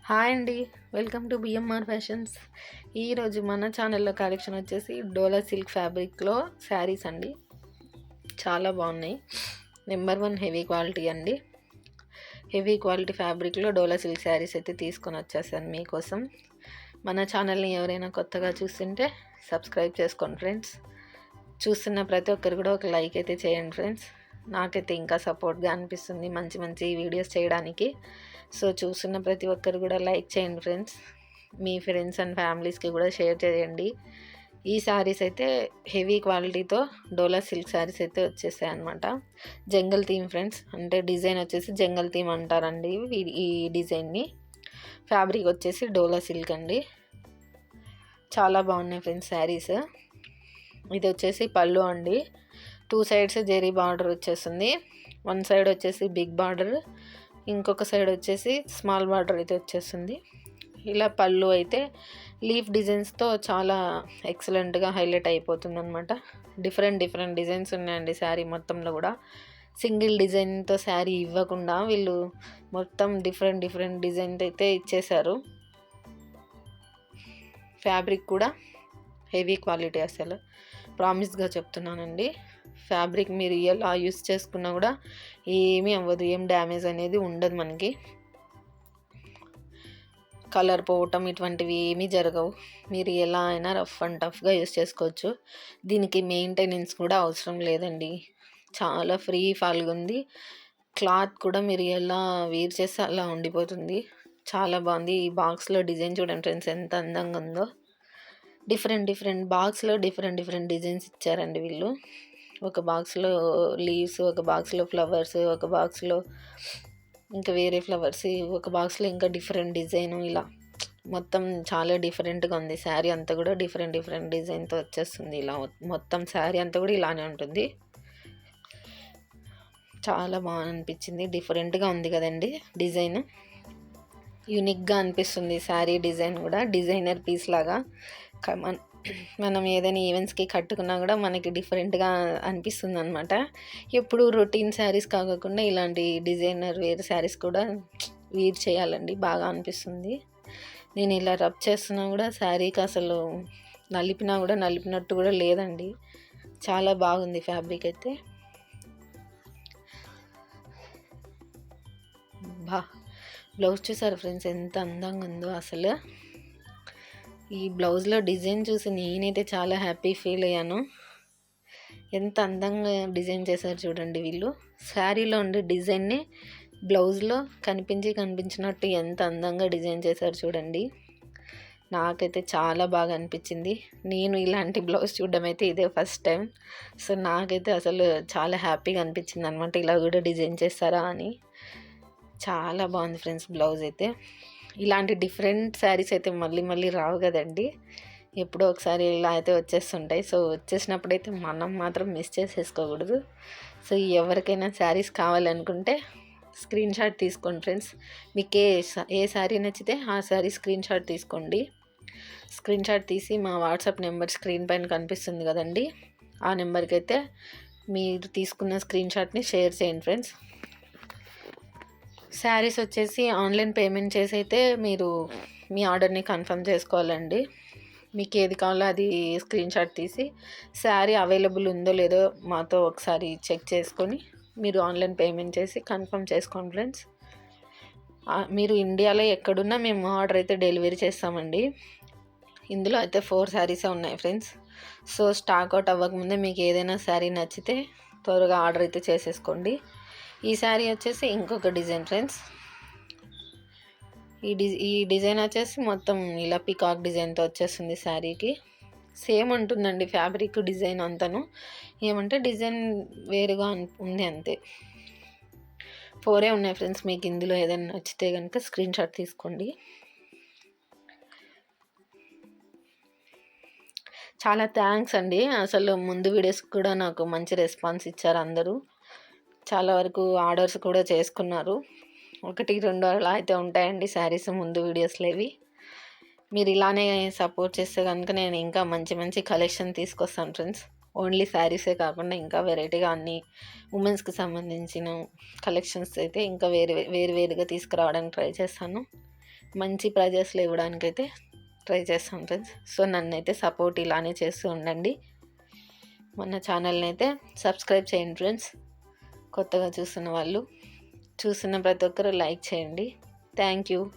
Hi అండి. Welcome to BMR fashions. ఈరోజు మన ఛానల్లో కలెక్షన్ వచ్చేసి డోలా సిల్క్ ఫ్యాబ్రిక్లో శారీస్ అండి. చాలా బాగున్నాయి. నెంబర్ 1 హెవీ క్వాలిటీ అండి. హెవీ క్వాలిటీ ఫ్యాబ్రిక్లో డోలా సిల్క్ శారీస్ అయితే తీసుకొని వచ్చేసాను మీకోసం. మన ఛానల్ని ఎవరైనా కొత్తగా చూస్తుంటే సబ్స్క్రైబ్ చేసుకోండి ఫ్రెండ్స్. చూస్తున్న ప్రతి ఒక్కరు కూడా ఒక లైక్ అయితే చేయండి ఫ్రెండ్స్. నాకైతే ఇంకా సపోర్ట్గా అనిపిస్తుంది మంచి మంచి వీడియోస్ చేయడానికి. సో చూస్తున్న ప్రతి ఒక్కరు కూడా లైక్ చేయండి ఫ్రెండ్స్. మీ ఫ్రెండ్స్ అండ్ ఫ్యామిలీస్కి కూడా షేర్ చేయండి. ఈ శారీస్ అయితే హెవీ క్వాలిటీతో డోలా సిల్క్ శారీస్ అయితే వచ్చేసాయి అనమాట. జంగల్ థీమ్ ఫ్రెండ్స్, అంటే డిజైన్ వచ్చేసి జంగల్ థీమ్ అంటారండి ఈ డిజైన్ని. ఫ్యాబ్రిక్ వచ్చేసి డోలా సిల్క్ అండి. చాలా బాగున్నాయి ఫ్రెండ్స్ శారీస్. ఇది వచ్చేసి పళ్ళు అండి. 2 సైడ్స్ జెరీ బార్డర్ వచ్చేస్తుంది. 1 సైడ్ వచ్చేసి బిగ్ బార్డర్, ఇంకొక సైడ్ వచ్చేసి స్మాల్ బార్డర్ అయితే వచ్చేస్తుంది. ఇలా పళ్ళు అయితే లీఫ్ డిజైన్స్తో చాలా ఎక్సలెంట్గా హైలైట్ అయిపోతుంది అనమాట. డిఫరెంట్ డిజైన్స్ ఉన్నాయండి శారీ మొత్తంలో కూడా. సింగిల్ డిజైన్తో శారీ ఇవ్వకుండా వీళ్ళు మొత్తం డిఫరెంట్ డిజైన్ అయితే ఇచ్చేశారు. ఫ్యాబ్రిక్ కూడా హెవీ క్వాలిటీ, అసలు ప్రామిస్గా చెప్తున్నానండి. ఫ్యాబ్రిక్ మీరు ఎలా యూస్ చేసుకున్నా కూడా ఏమీ అవ్వదు, ఏం డ్యామేజ్ అనేది ఉండదు మనకి. కలర్ పోవటం ఇటువంటివి ఏమీ జరగవు. మీరు ఎలా అయినా రఫ్ అండ్ టఫ్గా యూస్ చేసుకోవచ్చు. దీనికి మెయింటెనెన్స్ కూడా అవసరం లేదండి. చాలా ఫ్రీ ఫాల్గా ఉంది. క్లాత్ కూడా మీరు ఎలా వేర్ చేస్తే అలా ఉండిపోతుంది. చాలా బాగుంది. ఈ బాక్స్లో డిజైన్ చూడండి ఫ్రెండ్స్, ఎంత అందంగా ఉందో. డిఫరెంట్ బాక్స్లో డిఫరెంట్ డిజైన్స్ ఇచ్చారండి వీళ్ళు. ఒక బాక్స్లో లీవ్స్, ఒక బాక్స్లో ఫ్లవర్స్, ఒక బాక్స్లో ఇంకా వేరే ఫ్లవర్స్, ఒక బాక్స్లో ఇంకా డిఫరెంట్ డిజైను. ఇలా మొత్తం చాలా డిఫరెంట్గా ఉంది. శారీ అంతా కూడా డిఫరెంట్ డిజైన్తో వచ్చేస్తుంది. ఇలా మొత్తం శారీ అంతా కూడా ఇలానే ఉంటుంది. చాలా బాగా అనిపించింది. డిఫరెంట్గా ఉంది కదండి డిజైన్. యూనిక్గా అనిపిస్తుంది శారీ డిజైన్ కూడా. డిజైనర్ పీస్ లాగా మనం ఏదైనా ఈవెంట్స్కి కట్టుకున్నా కూడా మనకి డిఫరెంట్గా అనిపిస్తుంది అనమాట. ఎప్పుడు రొటీన్ శారీస్ కాకుండా ఇలాంటి డిజైనర్ వేర్ శారీస్ కూడా వేర్ చేయాలండి, బాగా అనిపిస్తుంది. నేను ఇలా రబ్ చేస్తున్నా కూడా శారీకి అసలు నలిపినా కూడా నలిపినట్టు కూడా లేదండి. చాలా బాగుంది ఫ్యాబ్రిక్ అయితే. బ్లౌజ్ చూసారు ఫ్రెండ్స్, ఎంత అందంగా ఉందో అసలు. ఈ బ్లౌజ్లో డిజైన్ చూసి నేనైతే చాలా హ్యాపీ ఫీల్ అయ్యాను. ఎంత అందంగా డిజైన్ చేశారు చూడండి వీళ్ళు. శారీలో ఉండే డిజైన్ని బ్లౌజ్లో కనిపించినట్టు ఎంత అందంగా డిజైన్ చేశారు చూడండి. నాకైతే చాలా బాగా అనిపించింది. నేను ఇలాంటి బ్లౌజ్ చూడడం అయితే ఇదే ఫస్ట్ టైం. సో నాకైతే అసలు చాలా హ్యాపీగా అనిపించింది అనమాట, ఇలా కూడా డిజైన్ చేస్తారా అని. చాలా బాగుంది ఫ్రెండ్స్ బ్లౌజ్ అయితే. ఇలాంటి డిఫరెంట్ శారీస్ అయితే మళ్ళీ రావు కదండి. ఎప్పుడో ఒకసారి ఇలా అయితే వచ్చేస్తుంటాయి. సో వచ్చేసినప్పుడైతే మనం మాత్రం మిస్ చేసేసుకోకూడదు. సో ఎవరికైనా శారీస్ కావాలనుకుంటే స్క్రీన్ షాట్ తీసుకోండి ఫ్రెండ్స్. మీకు ఏ శారీ నచ్చితే ఆ శారీ స్క్రీన్ షాట్ తీసుకోండి. స్క్రీన్ షాట్ తీసి మా వాట్సాప్ నెంబర్ స్క్రీన్ పైన కనిపిస్తుంది కదండి, ఆ నెంబర్కి అయితే మీరు తీసుకున్న స్క్రీన్ షాట్ని షేర్ చేయండి ఫ్రెండ్స్. శారీస్ వచ్చేసి ఆన్లైన్ పేమెంట్ చేసి అయితే మీరు మీ ఆర్డర్ని కన్ఫర్మ్ చేసుకోవాలండి. మీకు ఏది కావాలో అది స్క్రీన్ షాట్ తీసి శారీ అవైలబుల్ ఉందో లేదో మాతో ఒకసారి చెక్ చేసుకొని మీరు ఆన్లైన్ పేమెంట్ చేసి కన్ఫర్మ్ చేసుకోండి ఫ్రెండ్స్. మీరు ఇండియాలో ఎక్కడున్నా మేము ఆర్డర్ అయితే డెలివరీ చేస్తామండి. ఇందులో అయితే 4 శారీసే ఉన్నాయి ఫ్రెండ్స్. సో స్టాక్ అవుట్ అవ్వకముందే మీకు ఏదైనా శారీ నచ్చితే త్వరగా ఆర్డర్ అయితే చేసేసుకోండి. ఈ శారీ వచ్చేసి ఇంకొక డిజైన్ ఫ్రెండ్స్. ఈ డిజైన్ వచ్చేసి మొత్తం ఇలా పికాక్ డిజైన్తో వచ్చేస్తుంది శారీకి. సేమ్ ఉంటుందండి ఫ్యాబ్రిక్ డిజైన్ అంతాను, ఏమంటే డిజైన్ వేరుగా ఉంది అంతే. 4 ఉన్నాయి ఫ్రెండ్స్. మీకు ఇందులో ఏదైనా నచ్చితే కనుక స్క్రీన్ షాట్ తీసుకోండి. చాలా థ్యాంక్స్ అండి. అసలు ముందు వీడియోస్ కూడా నాకు మంచి రెస్పాన్స్ ఇచ్చారు అందరూ. చాలా వరకు ఆర్డర్స్ కూడా చేసుకున్నారు. 1-2 అలా అయితే ఉంటాయండి శారీస్ ముందు వీడియోస్లో ఇవి. మీరు ఇలానే సపోర్ట్ చేస్తే కనుక నేను ఇంకా మంచి కలెక్షన్ తీసుకొస్తాను ఫ్రెండ్స్. ఓన్లీ శారీసే కాకుండా ఇంకా వెరైటీగా అన్ని ఉమెన్స్కి సంబంధించిన కలెక్షన్స్ అయితే ఇంకా వేరుగా తీసుకురావడానికి ట్రై చేస్తాను. మంచి ప్రైజెస్లో ఇవ్వడానికైతే ట్రై చేస్తాం ఫ్రెండ్స్. సో నన్నైతే సపోర్ట్ ఇలానే చేస్తూ ఉండండి. మన ఛానల్ని అయితే సబ్స్క్రైబ్ చేయండి ఫ్రెండ్స్. కొత్తగా చూస్తున్న వాళ్ళు, చూస్తున్న ప్రతి ఒక్కరు లైక్ చేయండి. Thank you.